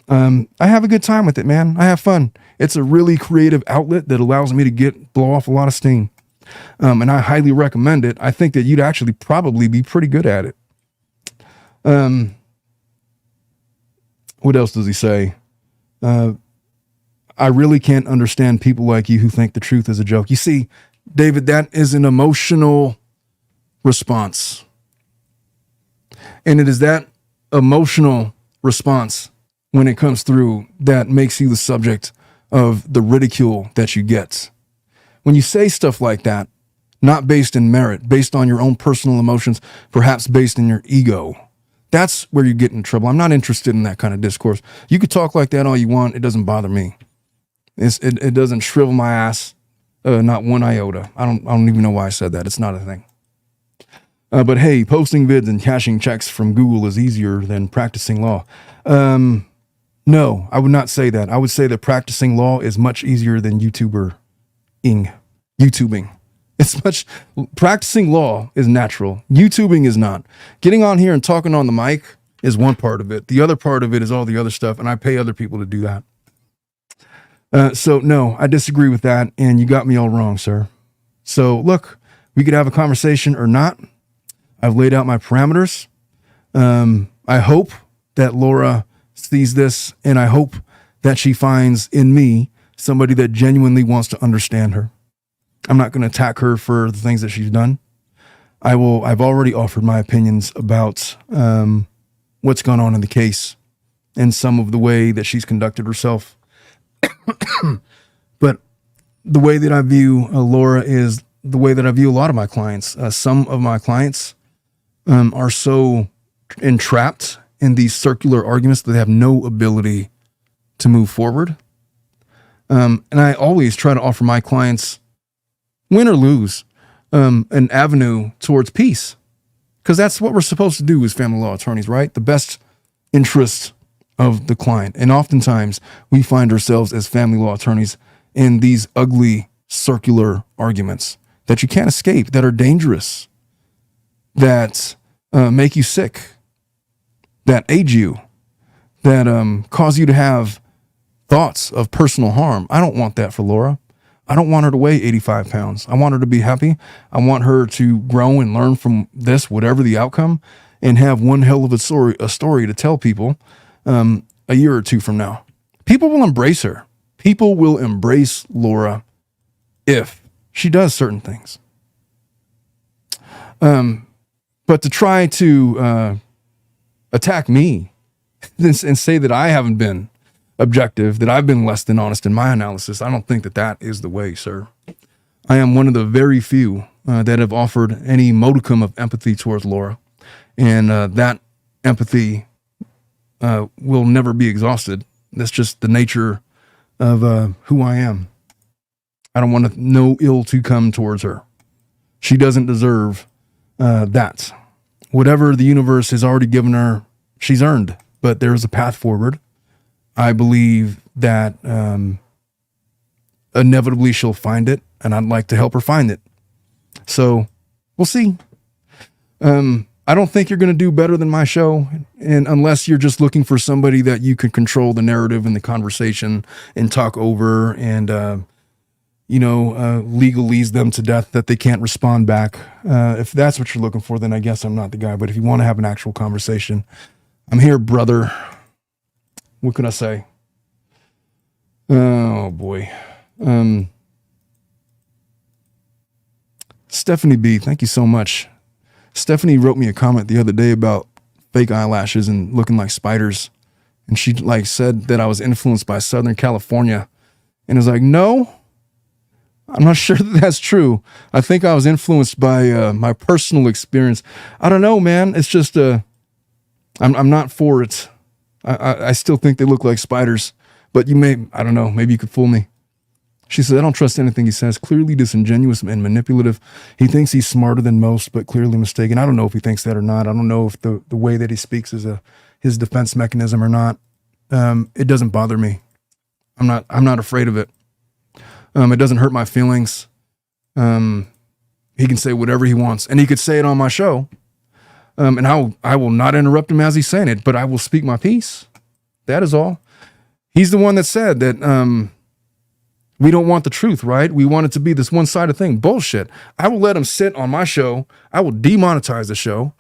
Speaker 1: I have a good time with it, man. I have fun. It's a really creative outlet that allows me to blow off a lot of steam. And I highly recommend it. I think that you'd actually probably be pretty good at it. What else does he say? I really can't understand people like you who think the truth is a joke. You see, David, that is an emotional response. And it is that emotional response when it comes through that makes you the subject of the ridicule that you get. When you say stuff like that, not based in merit, based on your own personal emotions, perhaps based in your ego, that's where you get in trouble. I'm not interested in that kind of discourse. You could talk like that all you want. It doesn't bother me. It doesn't shrivel my ass, not one iota. I don't even know why I said that. It's not a thing. But hey, posting vids and cashing checks from Google is easier than practicing law. No, I would not say that. I would say that practicing law is much easier than YouTubing. Practicing law is natural. YouTubing is not. Getting on here and talking on the mic is one part of it. The other part of it is all the other stuff, and I pay other people to do that. So no, I disagree with that, and you got me all wrong, sir. So look, we could have a conversation or not. I've laid out my parameters. I hope that Laura sees this, and I hope that she finds in me somebody that genuinely wants to understand her. I'm not going to attack her for the things that she's done. I've already offered my opinions about what's gone on in the case and some of the way that she's conducted herself. But the way that I view Laura is the way that I view a lot of my clients. Some of my clients are so entrapped in these circular arguments that they have no ability to move forward. And I always try to offer my clients, win or lose, an avenue towards peace. Because that's what we're supposed to do as family law attorneys, right? The best interest of the client. And oftentimes we find ourselves as family law attorneys in these ugly circular arguments that you can't escape, that are dangerous, that make you sick, that age you, that cause you to have thoughts of personal harm. I don't want that for Laura. I don't want her to weigh 85 pounds. I want her to be happy. I want her to grow and learn from this, whatever the outcome, and have one hell of a story to tell people a year or two from now. People will embrace her. People will embrace Laura if she does certain things. But to try to attack me and say that I haven't been objective, that I've been less than honest in my analysis, I don't think that that is the way, sir. I am one of the very few that have offered any modicum of empathy towards Laura. And that empathy will never be exhausted. That's just the nature of who I am. I don't want no ill to come towards her. She doesn't deserve that. Whatever the universe has already given her, she's earned. But there is a path forward. I believe that inevitably she'll find it, and I'd like to help her find it. So we'll see. I don't think you're going to do better than my show, and unless you're just looking for somebody that you can control the narrative and the conversation and talk over and legalese them to death that they can't respond back. If that's what you're looking for, then I guess I'm not the guy. But if you want to have an actual conversation, I'm here, brother. What can I say? Oh boy. Stephanie B, thank you so much. Stephanie wrote me a comment the other day about fake eyelashes and looking like spiders. And she said that I was influenced by Southern California. And I was like, no, I'm not sure that that's true. I think I was influenced by my personal experience. I don't know, man. It's just, I'm not for it. I still think they look like spiders, but I don't know, maybe you could fool me. She said, I don't trust anything he says. Clearly disingenuous and manipulative. He thinks he's smarter than most, but clearly mistaken. I don't know if he thinks that or not. I don't know if the way that he speaks is his defense mechanism or not. It doesn't bother me. I'm not afraid of it. It doesn't hurt my feelings. He can say whatever he wants, and he could say it on my show. And I will not interrupt him as he's saying it, but I will speak my piece. That is all. He's the one that said that, we don't want the truth, right? We want it to be this one-sided thing. Bullshit. I will let him sit on my show. I will demonetize the show.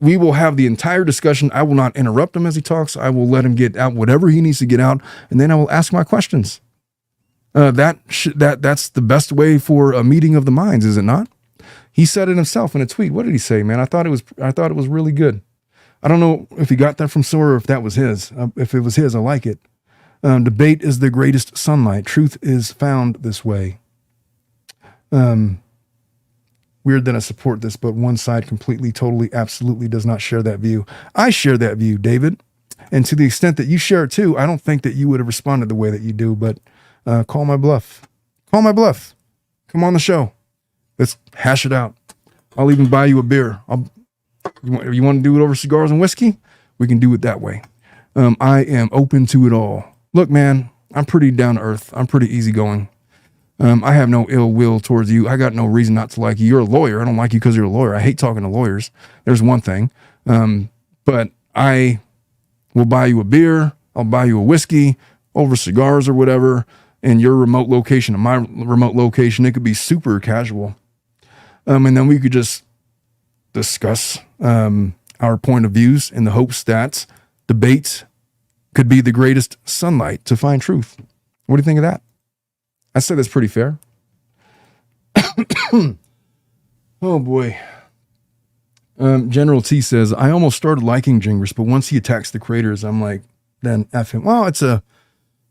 Speaker 1: We will have the entire discussion. I will not interrupt him as he talks. I will let him get out whatever he needs to get out, and then I will ask my questions. That's the best way for a meeting of the minds, is it not? He said it himself in a tweet. What did he say, man? I thought it was really good. I don't know if he got that from somewhere or if that was his. If it was his, I like it. Debate is the greatest sunlight. Truth is found this way. Weird that I support this, but one side completely, totally, absolutely does not share that view. I share that view, David. And to the extent that you share it too, I don't think that you would have responded the way that you do, but call my bluff. Call my bluff. Come on the show. Let's hash it out. I'll even buy you a beer. You want to do it over cigars and whiskey? We can do it that way. I am open to it all. Look, man, I'm pretty down to earth. I'm pretty easygoing. I have no ill will towards you. I got no reason not to like you. You're a lawyer. I don't like you because you're a lawyer. I hate talking to lawyers. There's one thing. But I will buy you a beer. I'll buy you a whiskey over cigars or whatever. In your remote location and my remote location, it could be super casual. And then we could just discuss our point of views in the hopes that debate could be the greatest sunlight to find truth. What do you think of that? I say that's pretty fair. Oh boy. General T says, I almost started liking Gingras, but once he attacks the creators, I'm like, then F him. Well,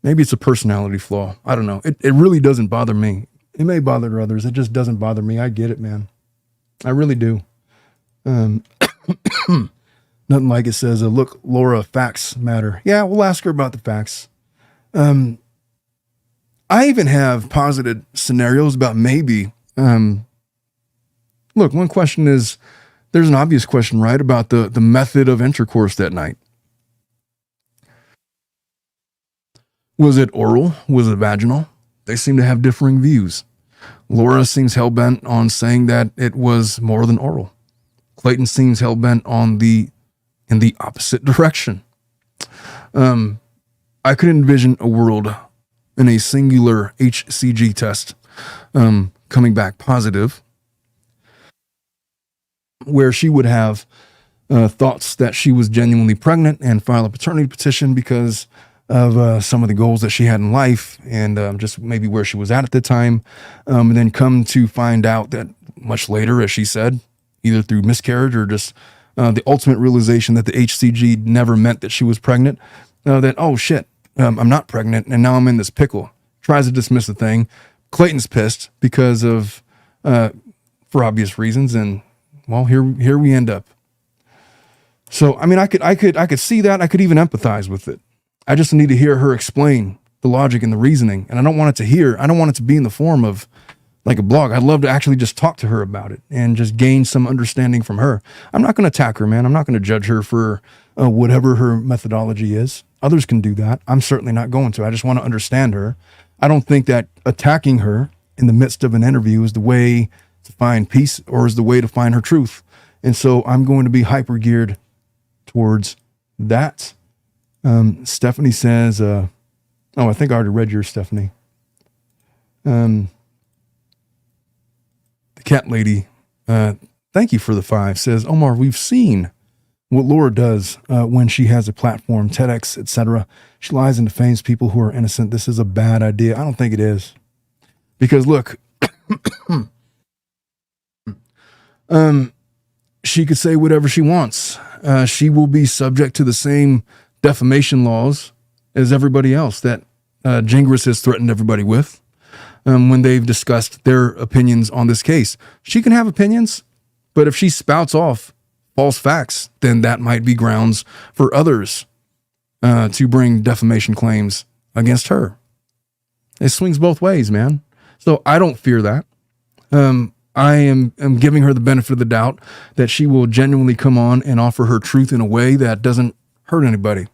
Speaker 1: maybe it's a personality flaw. I don't know. It really doesn't bother me. It may bother others. It just doesn't bother me. I get it, man. I really do. Nothing like it says, look, Laura, facts matter. Yeah, we'll ask her about the facts. I even have posited scenarios about maybe. Look, one question is, there's an obvious question, right, about the method of intercourse that night. Was it oral? Was it vaginal? They seem to have differing views. Laura seems hell-bent on saying that it was more than oral. Clayton seems hell-bent in the opposite direction. I could envision a world in a singular HCG test coming back positive, where she would have thoughts that she was genuinely pregnant and file a paternity petition because of some of the goals that she had in life and just maybe where she was at the time, and then come to find out that much later, as she said, either through miscarriage or just the ultimate realization that the HCG never meant that she was pregnant, that, oh shit, I'm not pregnant and now I'm in this pickle. Tries to dismiss the thing. Clayton's pissed because of, for obvious reasons. And well, here we end up. So, I mean, I could see that. I could even empathize with it. I just need to hear her explain the logic and the reasoning. And I don't want it to be in the form of like a blog. I'd love to actually just talk to her about it and just gain some understanding from her. I'm not going to attack her, man. I'm not going to judge her for whatever her methodology is. Others can do that. I'm certainly not going to. I just want to understand her. I don't think that attacking her in the midst of an interview is the way to find peace or is the way to find her truth. And so I'm going to be hyper geared towards that. Stephanie says, I think I already read yours, Stephanie. The cat lady, thank you for the 5, says, Omar, we've seen what Laura does when she has a platform, TEDx, etc. She lies and defames people who are innocent. This is a bad idea. I don't think it is. Because look, she could say whatever she wants. She will be subject to the same defamation laws as everybody else that Gingras has threatened everybody with when they've discussed their opinions on this case. She can have opinions, but if she spouts off false facts, then that might be grounds for others to bring defamation claims against her. It swings both ways, man. So I don't fear that. I am giving her the benefit of the doubt that she will genuinely come on and offer her truth in a way that doesn't hurt anybody.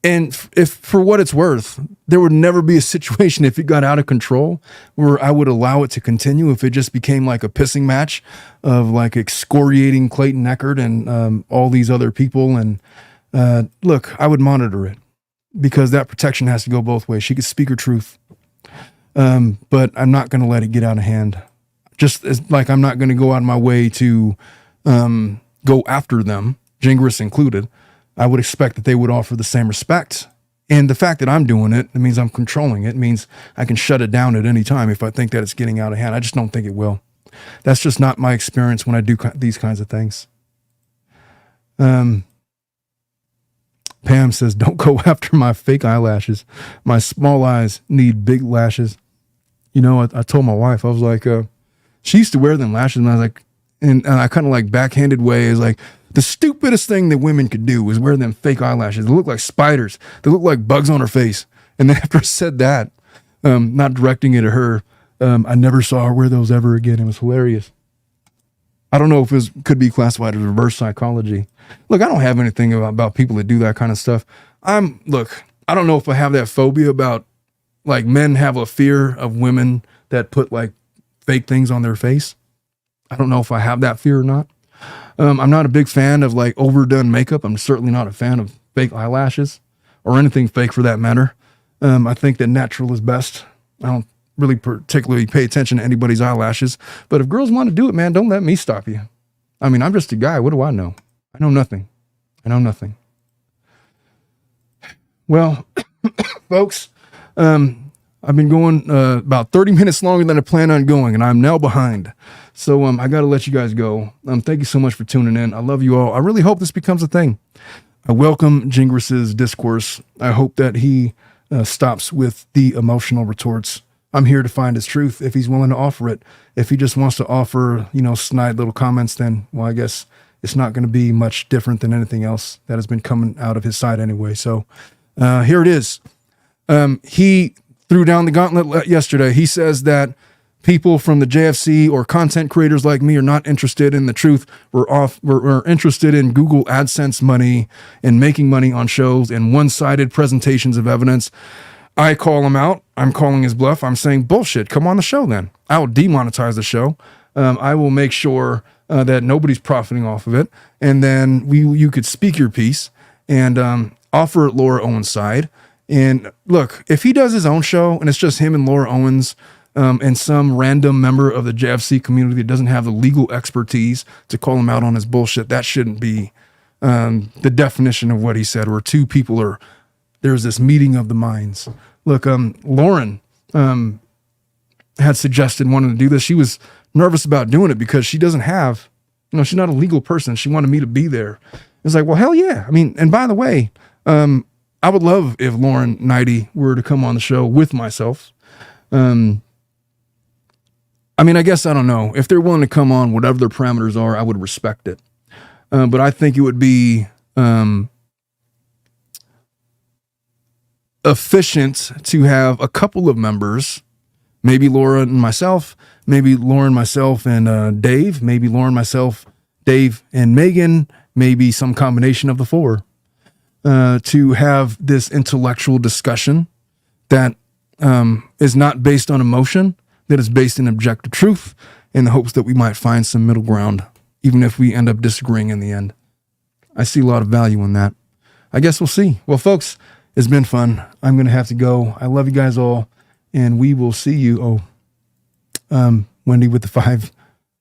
Speaker 1: And if, for what it's worth, there would never be a situation if it got out of control where I would allow it to continue if it just became like a pissing match of like excoriating Clayton Eckert and all these other people. And look, I would monitor it because that protection has to go both ways. She could speak her truth, but I'm not going to let it get out of hand. Just as like I'm not going to go out of my way to go after them, Gingras included. I would expect that they would offer the same respect. And the fact that I'm doing it, it means I'm controlling it. It means I can shut it down at any time if I think that it's getting out of hand. I just don't think it will. That's just not my experience when I do these kinds of things. Pam says, don't go after my fake eyelashes. My small eyes need big lashes. You know, I told my wife, I was like, she used to wear them lashes, and I was like, and I kind of like backhanded way is like, the stupidest thing that women could do was wear them fake eyelashes. They look like spiders. They look like bugs on her face. And then after I said that, not directing it at her, I never saw her wear those ever again. It was hilarious. I don't know if it could be classified as reverse psychology. Look, I don't have anything about people that do that kind of stuff. I don't know if I have that phobia about like men have a fear of women that put like fake things on their face. I don't know if I have that fear or not. I'm not a big fan of like overdone makeup. I'm certainly not a fan of fake eyelashes or anything fake for that matter. I think that natural is best. I don't really particularly pay attention to anybody's eyelashes, but if girls want to do it, man, don't let me stop you. I mean, I'm just a guy. What do I know? I know nothing. Well, folks, I've been going about 30 minutes longer than I plan on going, and I'm now behind. So I got to let you guys go. Thank you so much for tuning in. I love you all. I really hope this becomes a thing. I welcome Gingras' discourse. I hope that he stops with the emotional retorts. I'm here to find his truth if he's willing to offer it. If he just wants to offer, snide little comments, then, well, I guess it's not going to be much different than anything else that has been coming out of his side anyway. So here it is. He threw down the gauntlet yesterday. He says that people from the JFC or content creators like me are not interested in the truth. We're interested in Google AdSense money and making money on shows and one-sided presentations of evidence. I call him out. I'm calling his bluff. I'm saying bullshit. Come on the show then. I will demonetize the show. I will make sure that nobody's profiting off of it. And then you could speak your piece and offer Laura Owens' side. And look, if he does his own show and it's just him and Laura Owens and some random member of the JFC community that doesn't have the legal expertise to call him out on his bullshit, that shouldn't be the definition of what he said, where two people there's this meeting of the minds. Look, Lauren had suggested wanting to do this. She was nervous about doing it because she doesn't have, she's not a legal person. She wanted me to be there. It's like, well, hell yeah. I mean, and by the way, I would love if Lauren Knighty were to come on the show with myself. I mean, I guess, I don't know. If they're willing to come on, whatever their parameters are, I would respect it. But I think it would be efficient to have a couple of members, maybe Laura and myself, maybe Lauren, myself, and Dave, maybe Lauren, myself, Dave, and Megan, maybe some combination of the four, to have this intellectual discussion that is not based on emotion, that is based in objective truth, in the hopes that we might find some middle ground, even if we end up disagreeing in the end. I see a lot of value in that. I guess we'll see. Well, folks, it's been fun. I'm going to have to go. I love you guys all, and we will see you. Wendy with the 5.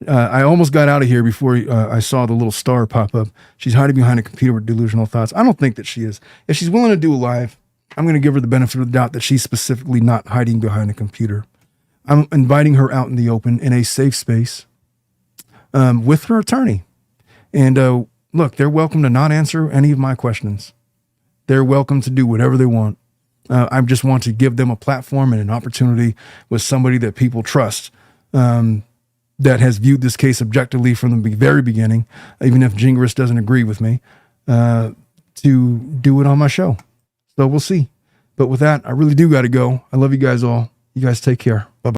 Speaker 1: I almost got out of here before I saw the little star pop up. She's hiding behind a computer with delusional thoughts. I don't think that she is. If she's willing to do a live, I'm going to give her the benefit of the doubt that she's specifically not hiding behind a computer. I'm inviting her out in the open in a safe space with her attorney. And look, they're welcome to not answer any of my questions. They're welcome to do whatever they want. I just want to give them a platform and an opportunity with somebody that people trust, that has viewed this case objectively from the very beginning, even if Gingras doesn't agree with me, to do it on my show. So we'll see. But with that, I really do got to go. I love you guys all. You guys take care. Bye-bye.